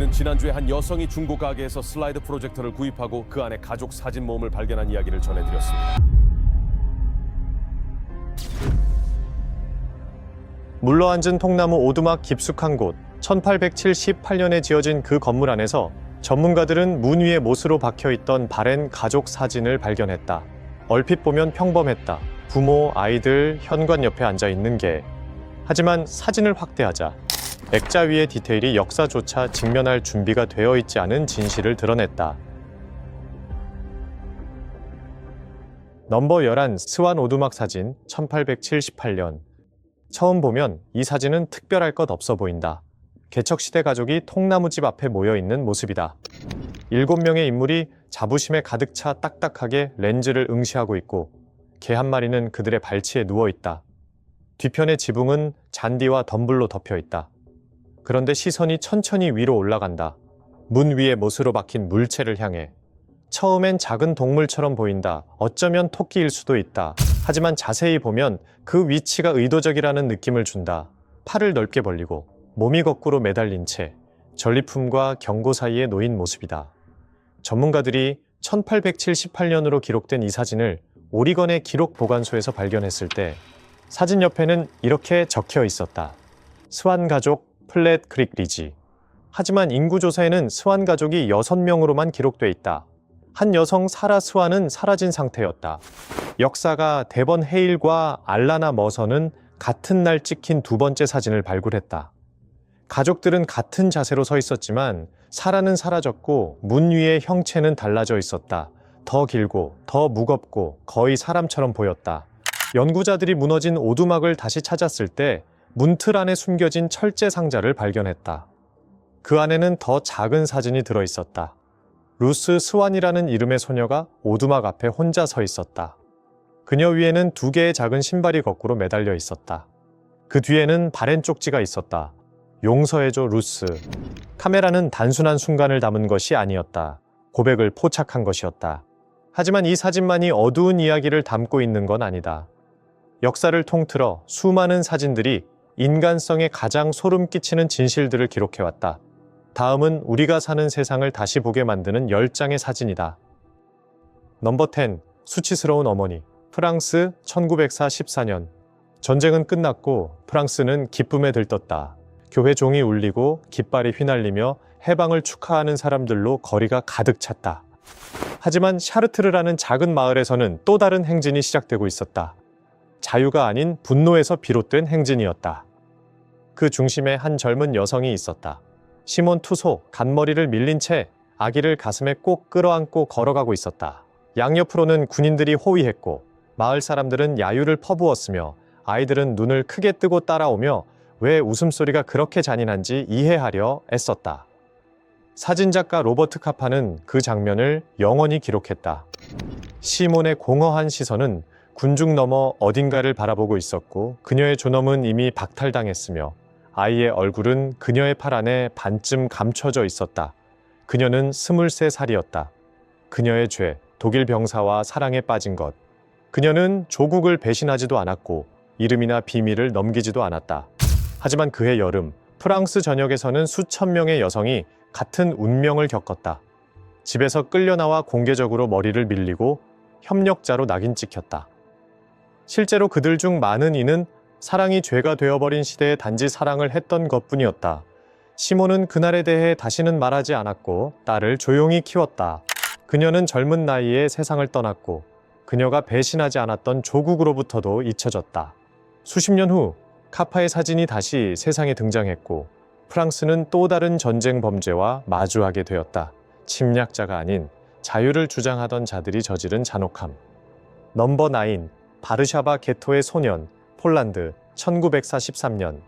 우리는 지난주에 한 여성이 중고 가게에서 슬라이드 프로젝터를 구입하고 그 안에 가족 사진 모음을 발견한 이야기를 전해드렸습니다. 물러앉은 통나무 오두막 깊숙한 곳, 1878년에 지어진 그 건물 안에서 전문가들은 문 위에 못으로 박혀있던 바랜 가족 사진을 발견했다. 얼핏 보면 평범했다. 부모, 아이들, 현관 옆에 앉아있는 게. 하지만 사진을 확대하자 액자 위의 디테일이 역사조차 직면할 준비가 되어 있지 않은 진실을 드러냈다. 넘버 11 스완 오두막 사진 1878년. 처음 보면 이 사진은 특별할 것 없어 보인다. 개척시대 가족이 통나무집 앞에 모여있는 모습이다. 7명의 인물이 자부심에 가득 차 딱딱하게 렌즈를 응시하고 있고 개 한 마리는 그들의 발치에 누워있다. 뒤편의 지붕은 잔디와 덤불로 덮여있다. 그런데 시선이 천천히 위로 올라간다. 문 위에 못으로 박힌 물체를 향해. 처음엔 작은 동물처럼 보인다. 어쩌면 토끼일 수도 있다. 하지만 자세히 보면 그 위치가 의도적이라는 느낌을 준다. 팔을 넓게 벌리고 몸이 거꾸로 매달린 채 전리품과 경고 사이에 놓인 모습이다. 전문가들이 1878년으로 기록된 이 사진을 오리건의 기록 보관소에서 발견했을 때 사진 옆에는 이렇게 적혀 있었다. 스완 가족 플랫 크릭 리지. 하지만 인구조사에는 스완 가족이 6명으로만 기록돼 있다. 한 여성 사라 스완은 사라진 상태였다. 역사가 데번 헤일과 알라나 머서는 같은 날 찍힌 두 번째 사진을 발굴했다. 가족들은 같은 자세로 서 있었지만 사라는 사라졌고 문 위의 형체는 달라져 있었다. 더 길고 더 무겁고 거의 사람처럼 보였다. 연구자들이 무너진 오두막을 다시 찾았을 때 문틀 안에 숨겨진 철제 상자를 발견했다. 그 안에는 더 작은 사진이 들어있었다. 루스 스완이라는 이름의 소녀가 오두막 앞에 혼자 서 있었다. 그녀 위에는 2개의 작은 신발이 거꾸로 매달려 있었다. 그 뒤에는 바랜 쪽지가 있었다. 용서해줘 루스. 카메라는 단순한 순간을 담은 것이 아니었다. 고백을 포착한 것이었다. 하지만 이 사진만이 어두운 이야기를 담고 있는 건 아니다. 역사를 통틀어 수많은 사진들이 인간성에 가장 소름 끼치는 진실들을 기록해왔다. 다음은 우리가 사는 세상을 다시 보게 만드는 10장의 사진이다. 넘버 10 수치스러운 어머니. 프랑스 1904 14년. 전쟁은 끝났고 프랑스는 기쁨에 들떴다. 교회 종이 울리고 깃발이 휘날리며 해방을 축하하는 사람들로 거리가 가득 찼다. 하지만 샤르트르라는 작은 마을에서는 또 다른 행진이 시작되고 있었다. 자유가 아닌 분노에서 비롯된 행진이었다. 그 중심에 한 젊은 여성이 있었다. 시몬 투소, 간머리를 밀린 채 아기를 가슴에 꼭 끌어안고 걸어가고 있었다. 양옆으로는 군인들이 호위했고 마을 사람들은 야유를 퍼부었으며 아이들은 눈을 크게 뜨고 따라오며 왜 웃음소리가 그렇게 잔인한지 이해하려 애썼다. 사진작가 로버트 카파는 그 장면을 영원히 기록했다. 시몬의 공허한 시선은 군중 너머 어딘가를 바라보고 있었고 그녀의 존엄은 이미 박탈당했으며 아이의 얼굴은 그녀의 팔 안에 반쯤 감춰져 있었다. 그녀는 23살이었다. 그녀의 죄, 독일 병사와 사랑에 빠진 것. 그녀는 조국을 배신하지도 않았고 이름이나 비밀을 넘기지도 않았다. 하지만 그해 여름, 프랑스 전역에서는 수천 명의 여성이 같은 운명을 겪었다. 집에서 끌려나와 공개적으로 머리를 밀리고 협력자로 낙인 찍혔다. 실제로 그들 중 많은 이는 사랑이 죄가 되어버린 시대에 단지 사랑을 했던 것뿐이었다. 시몬은 그날에 대해 다시는 말하지 않았고 딸을 조용히 키웠다. 그녀는 젊은 나이에 세상을 떠났고 그녀가 배신하지 않았던 조국으로부터도 잊혀졌다. 수십 년 후 카파의 사진이 다시 세상에 등장했고 프랑스는 또 다른 전쟁 범죄와 마주하게 되었다. 침략자가 아닌 자유를 주장하던 자들이 저지른 잔혹함. 넘버 9 바르샤바 게토의 소년 폴란드 1943년.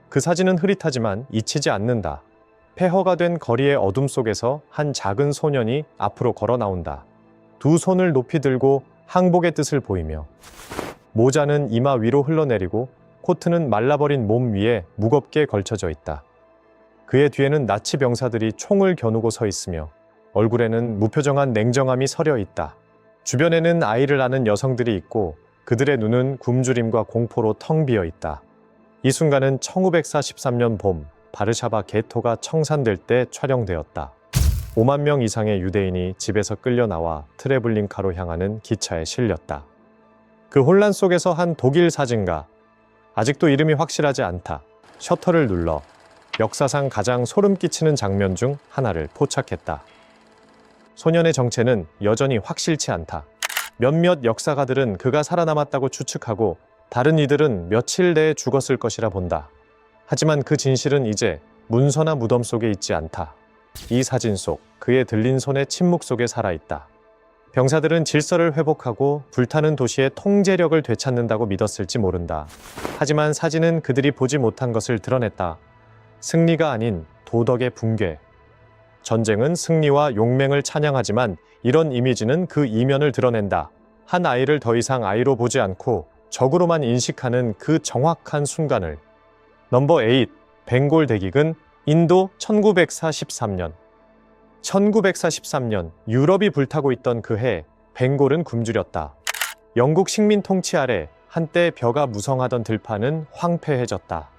그 사진은 흐릿하지만 잊히지 않는다. 폐허가 된 거리의 어둠 속에서 한 작은 소년이 앞으로 걸어 나온다. 두 손을 높이 들고 항복의 뜻을 보이며 모자는 이마 위로 흘러내리고 코트는 말라버린 몸 위에 무겁게 걸쳐져 있다. 그의 뒤에는 나치 병사들이 총을 겨누고 서 있으며 얼굴에는 무표정한 냉정함이 서려 있다. 주변에는 아이를 낳는 여성들이 있고 그들의 눈은 굶주림과 공포로 텅 비어 있다. 이 순간은 1943년 봄 바르샤바 게토가 청산될 때 촬영되었다. 5만 명 이상의 유대인이 집에서 끌려 나와 트레블링카로 향하는 기차에 실렸다. 그 혼란 속에서 한 독일 사진가, 아직도 이름이 확실하지 않다, 셔터를 눌러 역사상 가장 소름 끼치는 장면 중 하나를 포착했다. 소년의 정체는 여전히 확실치 않다. 몇몇 역사가들은 그가 살아남았다고 추측하고 다른 이들은 며칠 내에 죽었을 것이라 본다. 하지만 그 진실은 이제 문서나 무덤 속에 있지 않다. 이 사진 속 그의 들린 손의 침묵 속에 살아있다. 병사들은 질서를 회복하고 불타는 도시의 통제력을 되찾는다고 믿었을지 모른다. 하지만 사진은 그들이 보지 못한 것을 드러냈다. 승리가 아닌 도덕의 붕괴. 전쟁은 승리와 용맹을 찬양하지만 이런 이미지는 그 이면을 드러낸다. 한 아이를 더 이상 아이로 보지 않고 적으로만 인식하는 그 정확한 순간을. 넘버 8. 벵골 대기근 인도 1943년. 1943년 유럽이 불타고 있던 그 해 벵골은 굶주렸다. 영국 식민 통치 아래 한때 벼가 무성하던 들판은 황폐해졌다.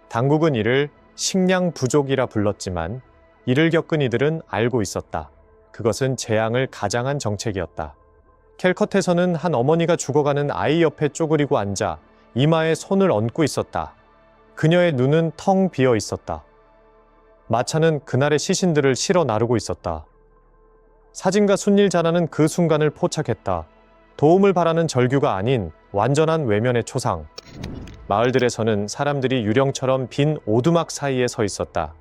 당국은 이를 식량 부족이라 불렀지만 이를 겪은 이들은 알고 있었다. 그것은 재앙을 가장한 정책이었다. 캘컷에서는 한 어머니가 죽어가는 아이 옆에 쪼그리고 앉아 이마에 손을 얹고 있었다. 그녀의 눈은 텅 비어 있었다. 마차는 그날의 시신들을 실어 나르고 있었다. 사진가 순일자나는 그 순간을 포착했다. 도움을 바라는 절규가 아닌 완전한 외면의 초상. 마을들에서는 사람들이 유령처럼 빈 오두막 사이에 서 있었다.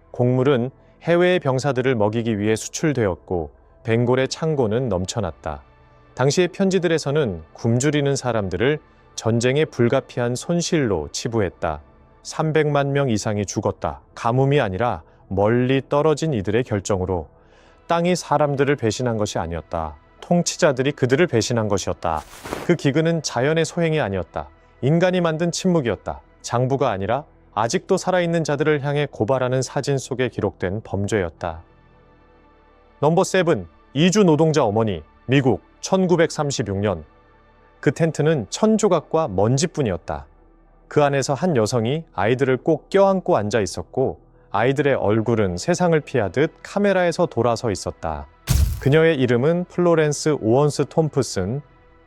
곡물은 해외의 병사들을 먹이기 위해 수출되었고 벵골의 창고는 넘쳐났다. 당시의 편지들에서는 굶주리는 사람들을 전쟁의 불가피한 손실로 치부했다. 300만 명 이상이 죽었다. 가뭄이 아니라 멀리 떨어진 이들의 결정으로. 땅이 사람들을 배신한 것이 아니었다. 통치자들이 그들을 배신한 것이었다. 그 기근은 자연의 소행이 아니었다. 인간이 만든 침묵이었다. 장부가 아니라 아직도 살아있는 자들을 향해 고발하는 사진 속에 기록된 범죄였다. 넘버 7. 이주 노동자 어머니, 미국 1936년. 그 텐트는 천조각과 먼지뿐이었다. 그 안에서 한 여성이 아이들을 꼭 껴안고 앉아 있었고 아이들의 얼굴은 세상을 피하듯 카메라에서 돌아서 있었다. 그녀의 이름은 플로렌스 오원스 톰프슨,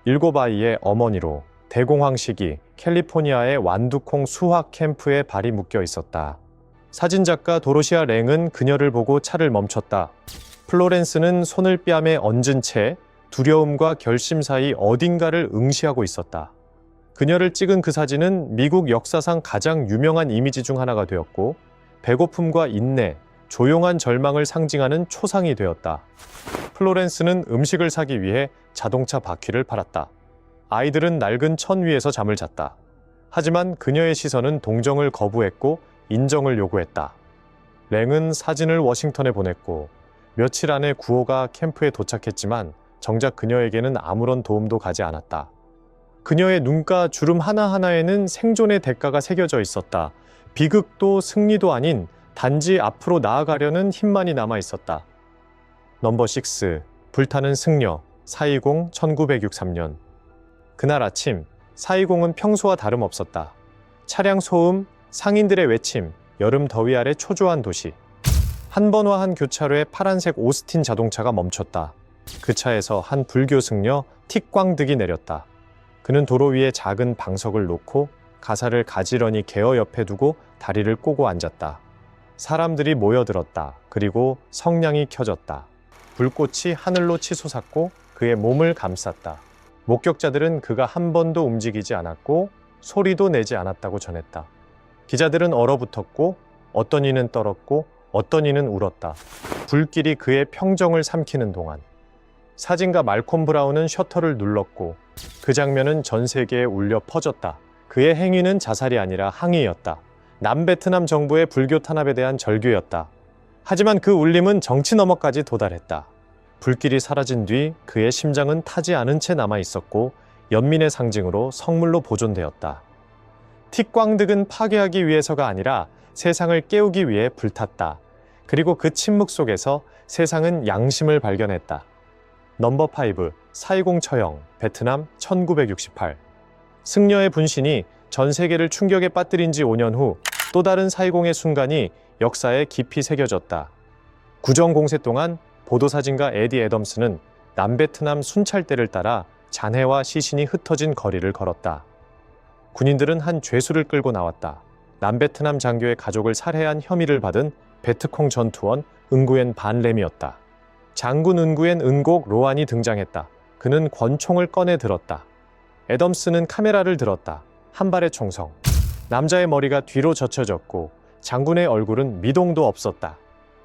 7아이의 어머니로 대공황 시기 캘리포니아의 완두콩 수확 캠프에 발이 묶여 있었다. 사진작가 도로시아 랭은 그녀를 보고 차를 멈췄다. 플로렌스는 손을 뺨에 얹은 채 두려움과 결심 사이 어딘가를 응시하고 있었다. 그녀를 찍은 그 사진은 미국 역사상 가장 유명한 이미지 중 하나가 되었고 배고픔과 인내, 조용한 절망을 상징하는 초상이 되었다. 플로렌스는 음식을 사기 위해 자동차 바퀴를 팔았다. 아이들은 낡은 천 위에서 잠을 잤다. 하지만 그녀의 시선은 동정을 거부했고 인정을 요구했다. 랭은 사진을 워싱턴에 보냈고 며칠 안에 구호가 캠프에 도착했지만 정작 그녀에게는 아무런 도움도 가지 않았다. 그녀의 눈가 주름 하나하나에는 생존의 대가가 새겨져 있었다. 비극도 승리도 아닌 단지 앞으로 나아가려는 힘만이 남아 있었다. 넘버 6. 불타는 승려 4.20 1963년. 그날 아침 4.20은 평소와 다름없었다. 차량 소음, 상인들의 외침, 여름 더위 아래 초조한 도시. 한 번화한 교차로에 파란색 오스틴 자동차가 멈췄다. 그 차에서 한 불교 승려 틱광득이 내렸다. 그는 도로 위에 작은 방석을 놓고 가사를 가지런히 개어 옆에 두고 다리를 꼬고 앉았다. 사람들이 모여들었다. 그리고 성냥이 켜졌다. 불꽃이 하늘로 치솟았고 그의 몸을 감쌌다. 목격자들은 그가 한 번도 움직이지 않았고 소리도 내지 않았다고 전했다. 기자들은 얼어붙었고 어떤 이는 떨었고 어떤 이는 울었다. 불길이 그의 평정을 삼키는 동안. 사진가 말콤 브라운은 셔터를 눌렀고 그 장면은 전 세계에 울려 퍼졌다. 그의 행위는 자살이 아니라 항의였다. 남베트남 정부의 불교 탄압에 대한 절규였다. 하지만 그 울림은 정치 너머까지 도달했다. 불길이 사라진 뒤 그의 심장은 타지 않은 채 남아 있었고 연민의 상징으로 성물로 보존되었다. 틱광득은 파괴하기 위해서가 아니라 세상을 깨우기 위해 불탔다. 그리고 그 침묵 속에서 세상은 양심을 발견했다. 넘버 5. 4.20 처형, 베트남 1968. 승려의 분신이 전 세계를 충격에 빠뜨린 지 5년 후 또 다른 사이공의 순간이 역사에 깊이 새겨졌다. 구정 공세 동안 보도사진가 에디 애덤스는 남베트남 순찰대를 따라 잔해와 시신이 흩어진 거리를 걸었다. 군인들은 한 죄수를 끌고 나왔다. 남베트남 장교의 가족을 살해한 혐의를 받은 베트콩 전투원 응구엔 반램이었다. 장군 응구엔 은곡 로안이 등장했다. 그는 권총을 꺼내 들었다. 애덤스는 카메라를 들었다. 한 발의 총성. 남자의 머리가 뒤로 젖혀졌고 장군의 얼굴은 미동도 없었다.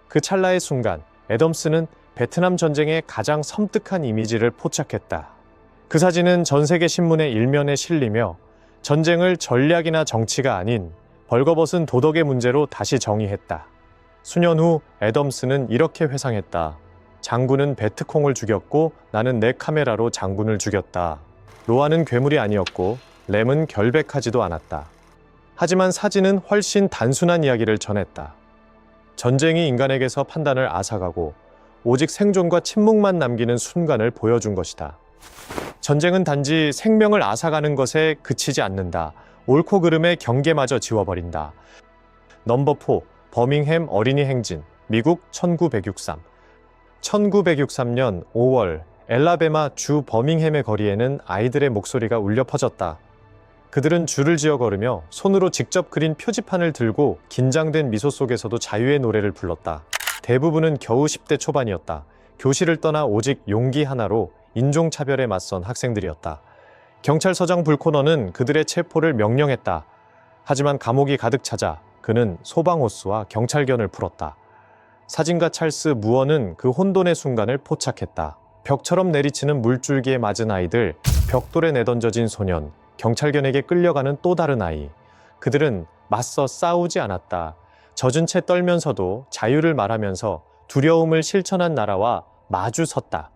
그 찰나의 순간 애덤스는 베트남 전쟁의 가장 섬뜩한 이미지를 포착했다. 그 사진은 전 세계 신문의 일면에 실리며 전쟁을 전략이나 정치가 아닌 벌거벗은 도덕의 문제로 다시 정의했다. 수년 후 애덤스는 이렇게 회상했다. 장군은 베트콩을 죽였고 나는 내 카메라로 장군을 죽였다. 로아는 괴물이 아니었고 램은 결백하지도 않았다. 하지만 사진은 훨씬 단순한 이야기를 전했다. 전쟁이 인간에게서 판단을 앗아가고 오직 생존과 침묵만 남기는 순간을 보여준 것이다. 전쟁은 단지 생명을 앗아가는 것에 그치지 않는다. 옳고 그름의 경계마저 지워버린다. 넘버 4. 버밍햄 어린이 행진. 미국 1963. 1963년 5월 엘라베마 주 버밍햄의 거리에는 아이들의 목소리가 울려 퍼졌다. 그들은 줄을 지어 걸으며 손으로 직접 그린 표지판을 들고 긴장된 미소 속에서도 자유의 노래를 불렀다. 대부분은 겨우 10대 초반이었다. 교실을 떠나 오직 용기 하나로 인종차별에 맞선 학생들이었다. 경찰서장 불코너는 그들의 체포를 명령했다. 하지만 감옥이 가득 차자 그는 소방호스와 경찰견을 풀었다. 사진가 찰스 무어는 그 혼돈의 순간을 포착했다. 벽처럼 내리치는 물줄기에 맞은 아이들, 벽돌에 내던져진 소년, 경찰견에게 끌려가는 또 다른 아이. 그들은 맞서 싸우지 않았다. 젖은 채 떨면서도 자유를 말하면서 두려움을 실천한 나라와 마주 섰다.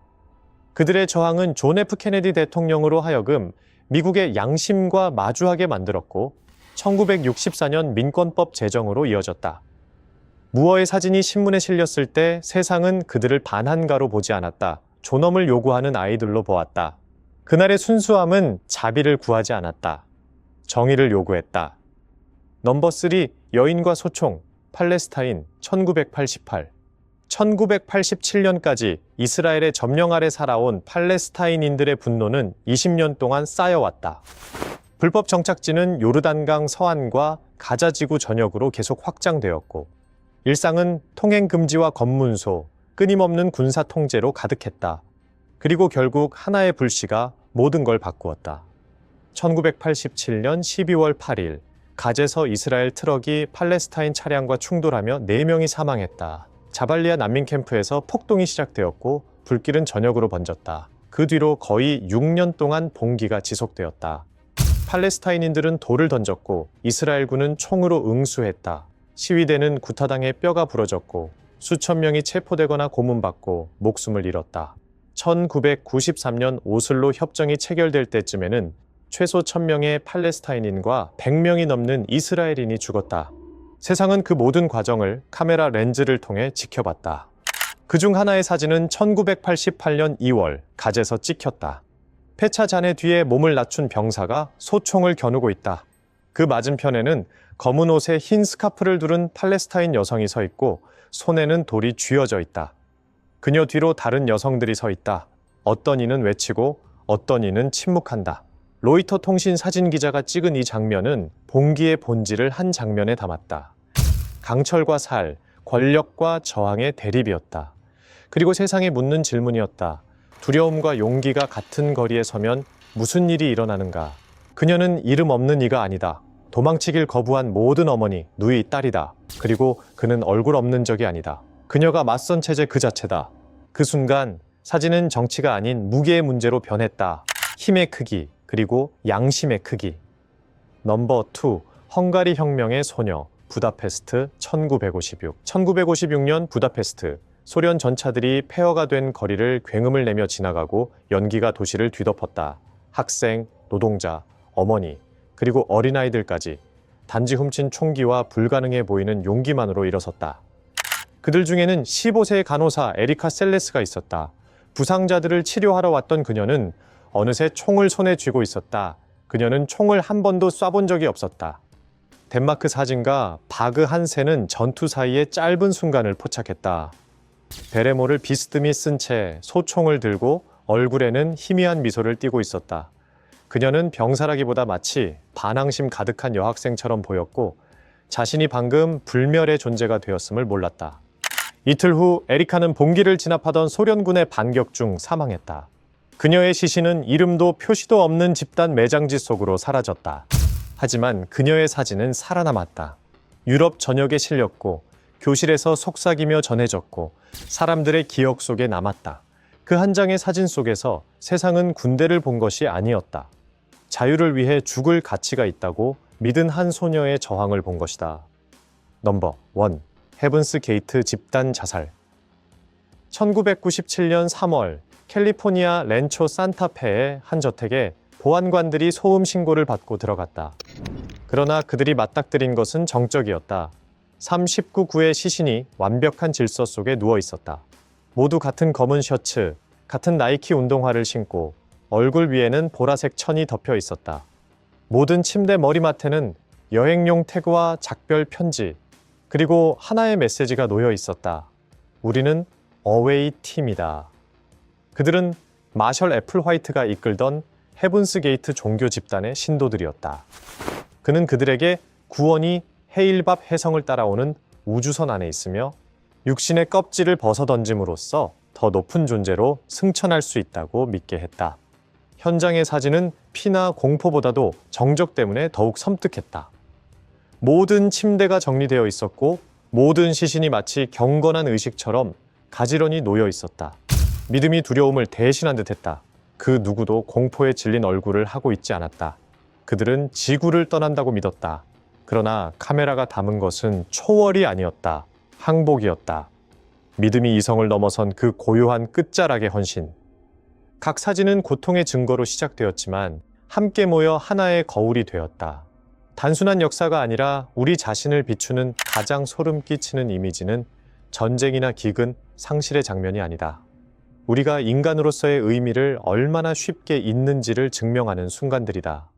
그들의 저항은 존 F 케네디 대통령으로 하여금 미국의 양심과 마주하게 만들었고 1964년 민권법 제정으로 이어졌다. 무어의 사진이 신문에 실렸을 때 세상은 그들을 반한가로 보지 않았다. 존엄을 요구하는 아이들로 보았다. 그날의 순수함은 자비를 구하지 않았다. 정의를 요구했다. 넘버 3. 여인과 소총, 팔레스타인 1988. 1987년까지 이스라엘의 점령 아래 살아온 팔레스타인인들의 분노는 20년 동안 쌓여왔다. 불법 정착지는 요르단강 서안과 가자지구 전역으로 계속 확장되었고 일상은 통행 금지와 검문소, 끊임없는 군사 통제로 가득했다. 그리고 결국 하나의 불씨가 모든 걸 바꾸었다. 1987년 12월 8일 가제서 이스라엘 트럭이 팔레스타인 차량과 충돌하며 4명이 사망했다. 자발리아 난민 캠프에서 폭동이 시작되었고 불길은 전역으로 번졌다. 그 뒤로 거의 6년 동안 봉기가 지속되었다. 팔레스타인인들은 돌을 던졌고 이스라엘군은 총으로 응수했다. 시위대는 구타당해 뼈가 부러졌고 수천 명이 체포되거나 고문받고 목숨을 잃었다. 1993년 오슬로 협정이 체결될 때쯤에는 최소 1000명의 팔레스타인인과 100명이 넘는 이스라엘인이 죽었다. 세상은 그 모든 과정을 카메라 렌즈를 통해 지켜봤다. 그중 하나의 사진은 1988년 2월 가제서 찍혔다. 폐차 잔해 뒤에 몸을 낮춘 병사가 소총을 겨누고 있다. 그 맞은편에는 검은 옷에 흰 스카프를 두른 팔레스타인 여성이 서 있고 손에는 돌이 쥐어져 있다. 그녀 뒤로 다른 여성들이 서 있다. 어떤 이는 외치고 어떤 이는 침묵한다. 로이터 통신 사진기자가 찍은 이 장면은 봉기의 본질을 한 장면에 담았다. 강철과 살, 권력과 저항의 대립이었다. 그리고 세상에 묻는 질문이었다. 두려움과 용기가 같은 거리에 서면 무슨 일이 일어나는가? 그녀는 이름 없는 이가 아니다. 도망치길 거부한 모든 어머니, 누이, 딸이다. 그리고 그는 얼굴 없는 적이 아니다. 그녀가 맞선 체제 그 자체다. 그 순간 사진은 정치가 아닌 무게의 문제로 변했다. 힘의 크기, 그리고 양심의 크기. 넘버 2. 헝가리 혁명의 소녀, 부다페스트 1956. 1956년 부다페스트. 소련 전차들이 폐허가 된 거리를 굉음을 내며 지나가고 연기가 도시를 뒤덮었다. 학생, 노동자, 어머니, 그리고 어린아이들까지 단지 훔친 총기와 불가능해 보이는 용기만으로 일어섰다. 그들 중에는 15세의 간호사 에리카 셀레스가 있었다. 부상자들을 치료하러 왔던 그녀는 어느새 총을 손에 쥐고 있었다. 그녀는 총을 한 번도 쏴본 적이 없었다. 덴마크 사진가 바그 한센은 전투 사이의 짧은 순간을 포착했다. 베레모를 비스듬히 쓴 채 소총을 들고 얼굴에는 희미한 미소를 띠고 있었다. 그녀는 병사라기보다 마치 반항심 가득한 여학생처럼 보였고 자신이 방금 불멸의 존재가 되었음을 몰랐다. 이틀 후 에리카는 봉기를 진압하던 소련군의 반격 중 사망했다. 그녀의 시신은 이름도 표시도 없는 집단 매장지 속으로 사라졌다. 하지만 그녀의 사진은 살아남았다. 유럽 전역에 실렸고 교실에서 속삭이며 전해졌고 사람들의 기억 속에 남았다. 그 한 장의 사진 속에서 세상은 군대를 본 것이 아니었다. 자유를 위해 죽을 가치가 있다고 믿은 한 소녀의 저항을 본 것이다. 넘버 1. 헤븐스 게이트 집단 자살. 1997년 3월 캘리포니아 렌초 산타페의 한 저택에 보안관들이 소음 신고를 받고 들어갔다. 그러나 그들이 맞닥뜨린 것은 정적이었다. 39구의 시신이 완벽한 질서 속에 누워 있었다. 모두 같은 검은 셔츠, 같은 나이키 운동화를 신고 얼굴 위에는 보라색 천이 덮여 있었다. 모든 침대 머리맡에는 여행용 태그와 작별 편지, 그리고 하나의 메시지가 놓여 있었다. 우리는 어웨이 팀이다. 그들은 마셜 애플 화이트가 이끌던 헤븐스 게이트 종교 집단의 신도들이었다. 그는 그들에게 구원이 헤일밥 해성을 따라오는 우주선 안에 있으며 육신의 껍질을 벗어던짐으로써 더 높은 존재로 승천할 수 있다고 믿게 했다. 현장의 사진은 피나 공포보다도 정적 때문에 더욱 섬뜩했다. 모든 침대가 정리되어 있었고 모든 시신이 마치 경건한 의식처럼 가지런히 놓여 있었다. 믿음이 두려움을 대신한 듯했다. 그 누구도 공포에 질린 얼굴을 하고 있지 않았다. 그들은 지구를 떠난다고 믿었다. 그러나 카메라가 담은 것은 초월이 아니었다. 항복이었다. 믿음이 이성을 넘어선 그 고요한 끝자락의 헌신. 각 사진은 고통의 증거로 시작되었지만 함께 모여 하나의 거울이 되었다. 단순한 역사가 아니라 우리 자신을 비추는 가장 소름 끼치는 이미지는 전쟁이나 기근, 상실의 장면이 아니다. 우리가 인간으로서의 의미를 얼마나 쉽게 잊는지를 증명하는 순간들이다.